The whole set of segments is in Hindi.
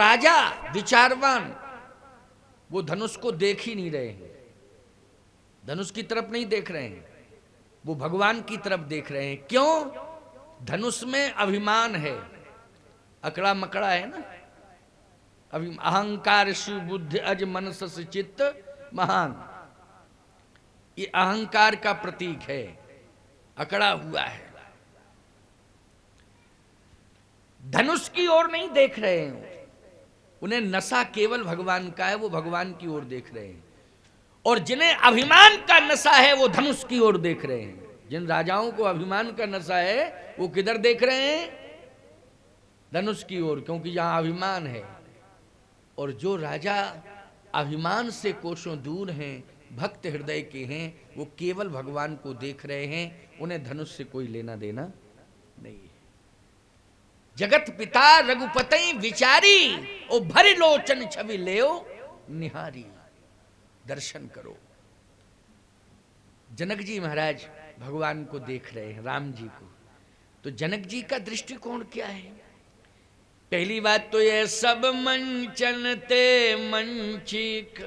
राजा विचारवान वो धनुष को देख ही नहीं रहे हैं, धनुष की तरफ नहीं देख रहे हैं, वो भगवान की तरफ देख रहे हैं। क्यों? धनुष में अभिमान है, अकड़ा मकड़ा है ना। अहंकार शिव बुद्धि अज मनस चित्त महान, ये अहंकार का प्रतीक है, अकड़ा हुआ है। धनुष की ओर नहीं देख रहे हैं, उन्हें नशा केवल भगवान का है, वो भगवान की ओर देख रहे हैं। और जिन्हें अभिमान का नशा है वो धनुष की ओर देख रहे हैं। जिन राजाओं को अभिमान का नशा है वो किधर देख रहे हैं? धनुष की ओर, क्योंकि यहां अभिमान है। और जो राजा अभिमान से कोसों दूर हैं, भक्त हृदय के हैं, वो केवल भगवान को देख रहे हैं, उन्हें धनुष से कोई लेना देना नहीं है। जगत पिता रघुपति विचारी, ओ भरी लोचन छवि लेओ निहारी। दर्शन करो। जनक जी महाराज भगवान को देख रहे हैं, राम जी को। तो जनक जी का दृष्टिकोण क्या है? पहली बात तो यह सब मंचन ते मंचिक,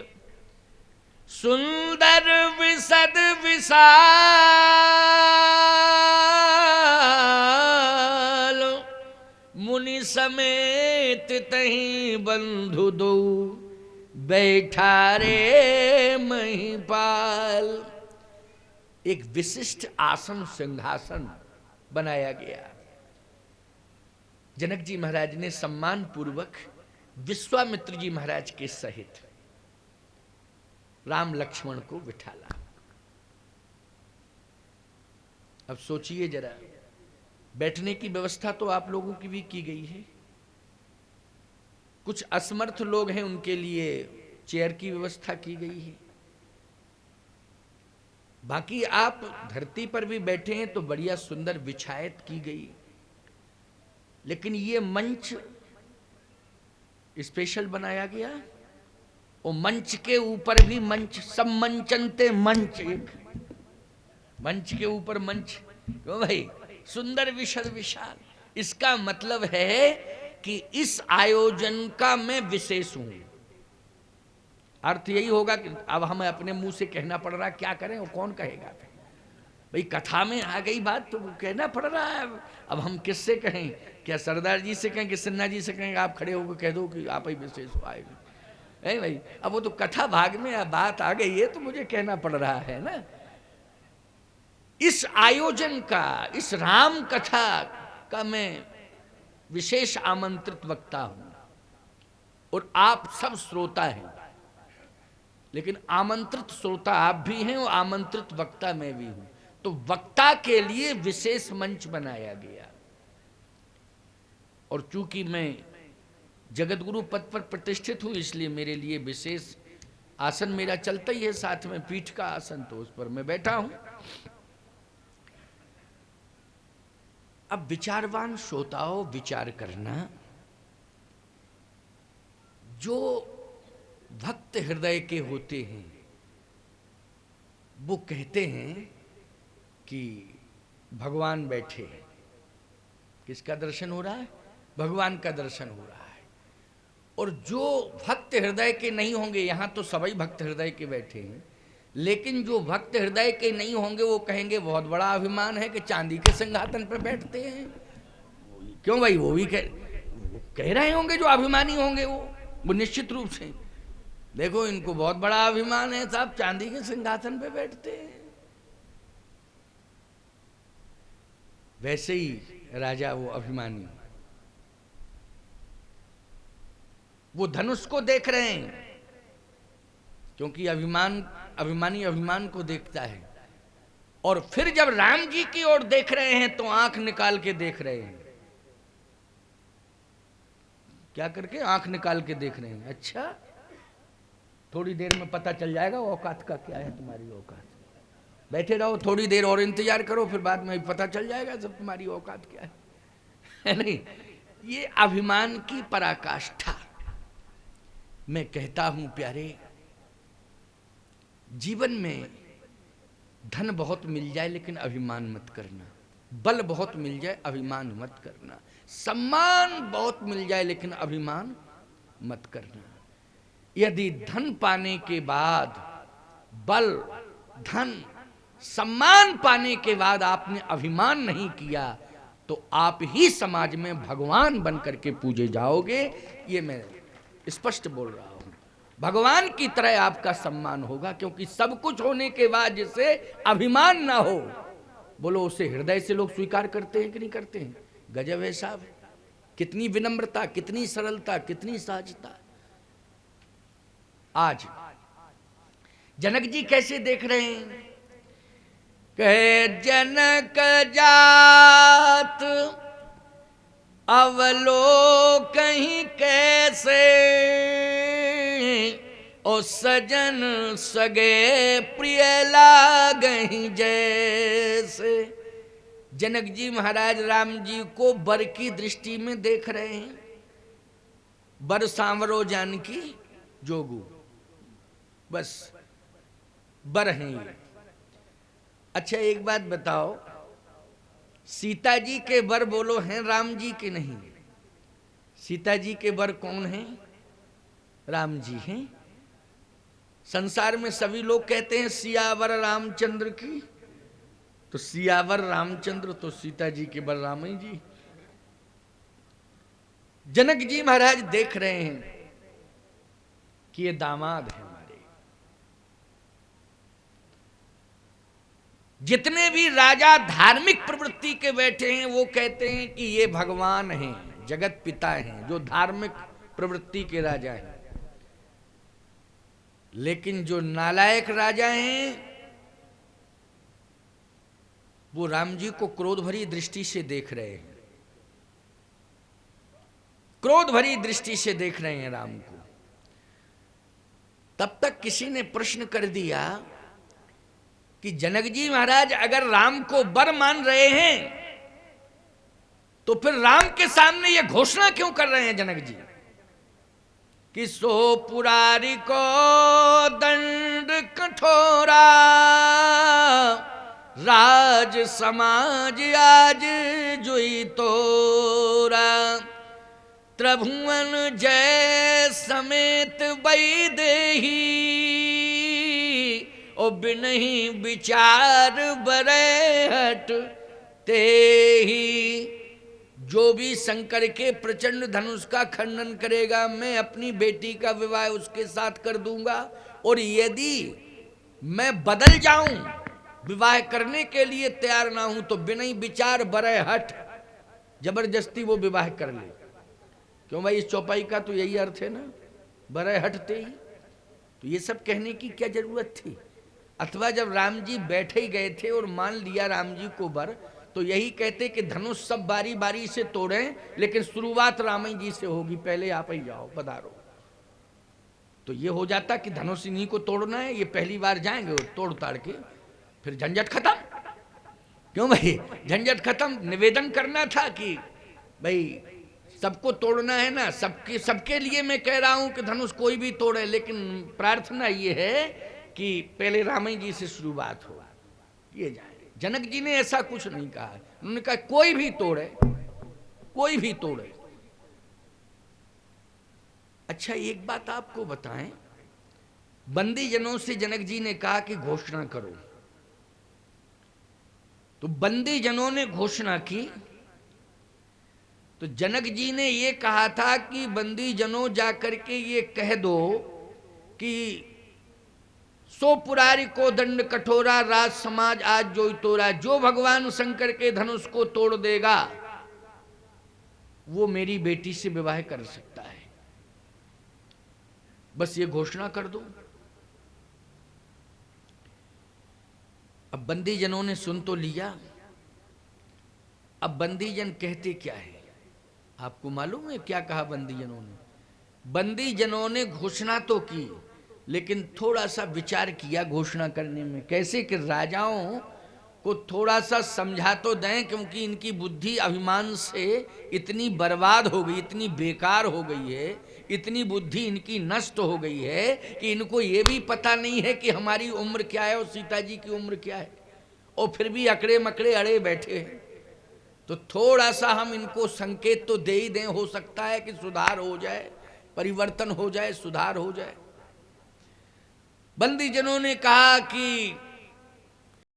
सुंदर विसद विशाल, मुनि समेत तहीं बंधु दो, बैठा रे महिपाल। एक विशिष्ट आसन सिंहासन बनाया गया। जनक जी महाराज ने सम्मान पूर्वक विश्वामित्र जी महाराज के सहित राम लक्ष्मण को बिठाला। अब सोचिए जरा, बैठने की व्यवस्था तो आप लोगों की भी की गई है, कुछ असमर्थ लोग हैं उनके लिए चेयर की व्यवस्था की गई है, बाकी आप धरती पर भी बैठे हैं तो बढ़िया सुंदर विछायत की गई। लेकिन ये मंच स्पेशल बनाया गया, और मंच के ऊपर भी मंच, सब मंचनते मंच, एक मंच के ऊपर मंच। क्यों भाई? सुंदर विशद विशाल। इसका मतलब है कि इस आयोजन का मैं विशेष हूं। अर्थ यही होगा कि अब हमें अपने मुंह से कहना पड़ रहा है, क्या करें, और कौन कहेगा भाई? कथा में आ गई बात तो कहना पड़ रहा है। अब हम किससे कहें? क्या सरदार जी से कहें कि सिन्हा जी से कहें? आप खड़े होकर कह दो कि आप ही विशेष हो आएगी, नहीं भाई। अब वो तो कथा भाग में बात आ गई है तो मुझे कहना पड़ रहा है ना। इस आयोजन का, इस राम कथा का मैं विशेष आमंत्रित वक्ता हूं, और आप सब श्रोता हैं। लेकिन आमंत्रित श्रोता आप भी हैं और आमंत्रित वक्ता मैं भी हूं। तो वक्ता के लिए विशेष मंच बनाया गया। और चूंकि मैं जगत गुरु पद पर प्रतिष्ठित हूं, इसलिए मेरे लिए विशेष आसन मेरा चलता ही है, साथ में पीठ का आसन, तो उस पर मैं बैठा हूं। अब विचारवान श्रोताओं, विचार करना, जो भक्त हृदय के होते हैं वो कहते हैं कि भगवान बैठे हैं। किसका दर्शन हो रहा है? भगवान का दर्शन हो रहा है। और जो भक्त हृदय के नहीं होंगे, यहां तो सभी भक्त हृदय के बैठे हैं, लेकिन जो भक्त हृदय के नहीं होंगे वो कहेंगे बहुत बड़ा अभिमान है कि चांदी के सिंहासन पर बैठते हैं। क्यों भाई? वो भी कह रहे होंगे जो अभिमानी होंगे, वो निश्चित रूप से, देखो इनको बहुत बड़ा अभिमान है साहब, चांदी के सिंहासन पे बैठते हैं। वैसे ही राजा वो अभिमानी, वो धनुष को देख रहे हैं, क्योंकि अभिमानी अभिमान को देखता है। और फिर जब राम जी की ओर देख रहे हैं तो आंख निकाल के देख रहे हैं। क्या करके? आंख निकाल के देख रहे हैं। अच्छा, थोड़ी देर में पता चल जाएगा औकात का क्या है तुम्हारी औकात। बैठे रहो, थोड़ी देर और इंतजार करो, फिर बाद में पता चल जाएगा सब तुम्हारी औकात क्या है नहीं? ये अभिमान की पराकाष्ठा। मैं कहता हूं प्यारे, जीवन में धन बहुत मिल जाए लेकिन अभिमान मत करना, बल बहुत मिल जाए अभिमान मत करना, सम्मान बहुत मिल जाए लेकिन अभिमान मत करना। यदि धन पाने के बाद, बल, धन, सम्मान पाने के बाद आपने अभिमान नहीं किया तो आप ही समाज में भगवान बन करके पूजे जाओगे। ये मैं स्पष्ट बोल रहा हूं। भगवान की तरह आपका सम्मान होगा, क्योंकि सब कुछ होने के बाद जिसे अभिमान ना हो, बोलो उसे हृदय से लोग स्वीकार करते हैं कि नहीं करते हैं? गजब है साहब, कितनी विनम्रता, कितनी सरलता, कितनी सहजता। आज जनक जी कैसे देख रहे हैं? कहे जनक जात अवलोकहि कैसे, ओ सजन सगे प्रिय लागहि जैसे। जनक जी महाराज राम जी को बर की दृष्टि में देख रहे हैं। बर सांवरो जानकी जोगू, बस बर हैं ये। अच्छा एक बात बताओ, सीता जी के बर बोलो हैं राम जी के नहीं? सीता जी के बर कौन हैं? राम जी हैं। संसार में सभी लोग कहते हैं सियावर रामचंद्र की, तो सियावर रामचंद्र तो सीता जी के बर राम जी। जनक जी महाराज देख रहे हैं कि ये दामाद है हमारे। जितने भी राजा धार्मिक प्रवृत्ति के बैठे हैं वो कहते हैं कि ये भगवान हैं, जगत पिता हैं, जो धार्मिक प्रवृत्ति के राजा हैं। लेकिन जो नालायक राजा हैं वो राम जी को क्रोध भरी दृष्टि से देख रहे हैं, क्रोध भरी दृष्टि से देख रहे हैं राम को। तब तक किसी ने प्रश्न कर दिया कि जनक जी महाराज अगर राम को बर मान रहे हैं तो फिर राम के सामने ये घोषणा क्यों कर रहे हैं जनक जी कि सो पुरारी को दंड कठोरा, राज समाज आज जोई तोरा, त्रिभुवन जय समेत वैदेही, ओ बिनहि विचार बरे हट तेही। जो भी शंकर के प्रचंड धनुष का खंडन करेगा मैं अपनी बेटी का विवाह उसके साथ कर दूंगा, और यदि मैं बदल जाऊं, विवाह करने के लिए तैयार ना हूं, तो बिनहि विचार बरे हट, जबरदस्ती वो विवाह कर ले। क्यों भाई, इस चौपाई का तो यही अर्थ है ना, बरे हटते ही। तो ये सब कहने की क्या जरूरत थी? अथवा जब राम जी बैठे ही गए थे और मान लिया राम जी को बर, तो यही कहते कि धनुष सब बारी बारी से तोड़ें, लेकिन शुरुआत राम जी से होगी, पहले आप ही जाओ, पधारो। तो ये हो जाता कि धनुष इन्हीं को तोड़ना है, ये पहली बार जाएंगे तोड़ ताड़ के, फिर झंझट खत्म। क्यों भाई, झंझट खत्म। निवेदन करना था कि भाई सबको तोड़ना है ना, सबके लिए मैं कह रहा हूं कि धनुष कोई भी तोड़े, लेकिन प्रार्थना ये है कि पहले राम जी से शुरुआत हो, ये जाए। जनक जी ने ऐसा कुछ नहीं कहा, उन्होंने कहा कोई भी तोड़े, कोई भी तोड़े। अच्छा एक बात आपको बताएं, बंदी जनों से जनक जी ने कहा कि घोषणा करो, तो बंदी जनों ने घोषणा की। तो जनक जी ने ये कहा था कि बंदी जनों जाकर के ये कह दो कि सो पुरारी को दंड कठोरा, राज समाज आज जोई तोरा। जो भगवान शंकर के धनुष को तोड़ देगा वो मेरी बेटी से विवाह कर सकता है, बस ये घोषणा कर दो। अब बंदी जनों ने सुन तो लिया। अब बंदी जन कहते क्या है, आपको मालूम है क्या कहा बंदी जनों ने? बंदी जनों ने घोषणा तो की, लेकिन थोड़ा सा विचार किया घोषणा करने में। कैसे कि राजाओं को थोड़ा सा समझा तो दें, क्योंकि इनकी बुद्धि अभिमान से इतनी बर्बाद हो गई, इतनी बेकार हो गई है, इतनी बुद्धि इनकी नष्ट हो गई है कि इनको ये भी पता नहीं है कि हमारी उम्र क्या है और सीता जी की उम्र क्या है, और फिर भी अकड़े मकड़े अड़े बैठे हैं। तो थोड़ा सा हम इनको संकेत तो दे ही दें, हो सकता है कि सुधार हो जाए। परिवर्तन हो जाए, सुधार हो जाए। बंदीजनों ने कहा कि